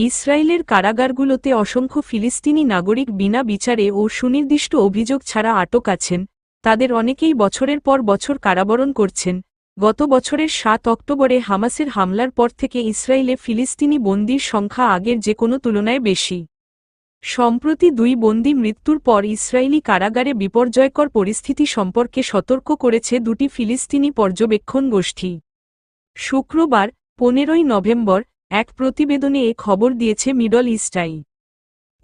ইসরায়েলের কারাগারগুলোতে অসংখ্য ফিলিস্তিনি নাগরিক বিনা বিচারে ও সুনির্দিষ্ট অভিযোগ ছাড়া আটক আছেন, তাদের অনেকেই বছরের পর বছর কারাবরণ করছেন। গত বছরের ৭ অক্টোবরে হামাসের হামলার পর থেকে ইসরায়েলে ফিলিস্তিনি বন্দীর সংখ্যা আগের যে কোনো তুলনায় বেশি। সম্প্রতি ২ বন্দী মৃত্যুর পর ইসরায়েলি কারাগারে বিপর্যয়কর পরিস্থিতি সম্পর্কে সতর্ক করেছে দুটি ফিলিস্তিনি পর্যবেক্ষণ গোষ্ঠী। শুক্রবার ১৫ই নভেম্বর এক প্রতিবেদনে এ খবর দিয়েছে মিডল ইস্ট আই।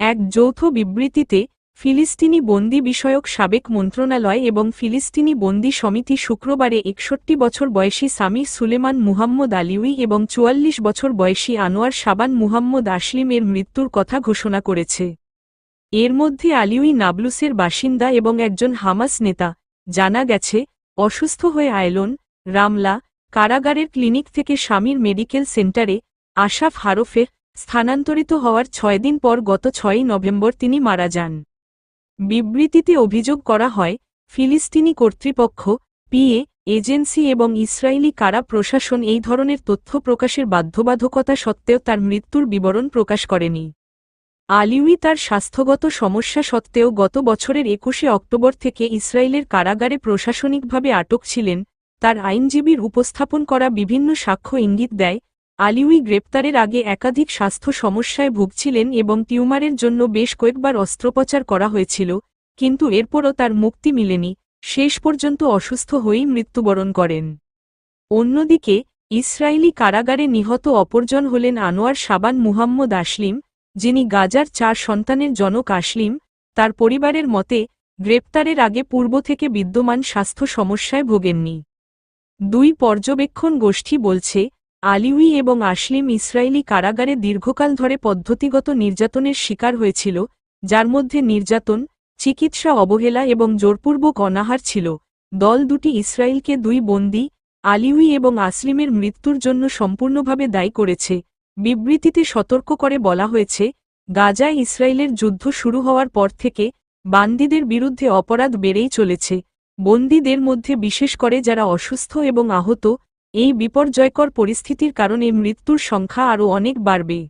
এক যৌথ বিবৃতিতে ফিলিস্তিনি বন্দী বিষয়ক সাবেক মন্ত্রণালয় এবং ফিলিস্তিনি বন্দী সমিতি শুক্রবারে ৬১ বছর বয়সী সামি সুলেমান মুহাম্মদ আলিউই এবং ৪৪ বছর বয়সী আনোয়ার শাবান মুহাম্মদ আসলিম এর মৃত্যুর কথা ঘোষণা করেছে। এর মধ্যে আলিউই নাবলুসের বাসিন্দা এবং একজন হামাস নেতা। জানা গেছে, অসুস্থ হয়ে আয়লন, রামলা কারাগারের ক্লিনিক থেকে স্বামীর মেডিকেল সেন্টারে আশাফ হারফে স্থানান্তরিত হওয়ার ৬ দিন পর গত ৬ই নভেম্বর তিনি মারা যান। বিবৃতিতে অভিযোগ করা হয়, ফিলিস্তিনি কর্তৃপক্ষ, পিএ এজেন্সি এবং ইসরায়েলি কারা প্রশাসন এই ধরনের তথ্য প্রকাশের বাধ্যবাধকতা সত্ত্বেও তার মৃত্যুর বিবরণ প্রকাশ করেনি। আলিউই তার স্বাস্থ্যগত সমস্যা সত্ত্বেও গত বছরের ২১শে অক্টোবর থেকে ইসরায়েলের কারাগারে প্রশাসনিকভাবে আটক ছিলেন। তার আইনজীবীর উপস্থাপন করা বিভিন্ন সাক্ষ্য ইঙ্গিত দেয়, আলিউই গ্রেপ্তারের আগে একাধিক স্বাস্থ্য সমস্যায় ভুগছিলেন এবং টিউমারের জন্য বেশ কয়েকবার অস্ত্রোপচার করা হয়েছিল, কিন্তু এরপরও তার মুক্তি মিলেনি, শেষ পর্যন্ত অসুস্থ হয়েই মৃত্যুবরণ করেন। অন্যদিকে ইসরায়েলি কারাগারে নিহত অপরজন হলেন আনোয়ার শাবান মুহাম্মদ আসলিম, যিনি গাজার ৪ সন্তানের জনক আসলিম। তার পরিবারের মতে, গ্রেপ্তারের আগে পূর্ব থেকে বিদ্যমান স্বাস্থ্য সমস্যায় ভোগেননি। ২ পর্যবেক্ষণ গোষ্ঠী বলছে, আলিউই এবং আসলিম ইসরায়েলি কারাগারে দীর্ঘকাল ধরে পদ্ধতিগত নির্যাতনের শিকার হয়েছিল, যার মধ্যে নির্যাতন, চিকিৎসা অবহেলা এবং জোরপূর্বক অনাহার ছিল। দল দুটি ইসরায়েলকে ২ বন্দী, আলিউই এবং আসলিমের মৃত্যুর জন্য সম্পূর্ণভাবে দায়ী করেছে। বিবৃতিতে সতর্ক করে বলা হয়েছে, গাজায় ইসরায়েলের যুদ্ধ শুরু হওয়ার পর থেকে বান্দীদের বিরুদ্ধে অপরাধ বেড়েই চলেছে। বন্দীদের মধ্যে বিশেষ করে যারা অসুস্থ এবং আহত, এই বিপর্যয়কর পরিস্থিতির কারণে মৃত্যুর সংখ্যা আরও অনেক বাড়বে।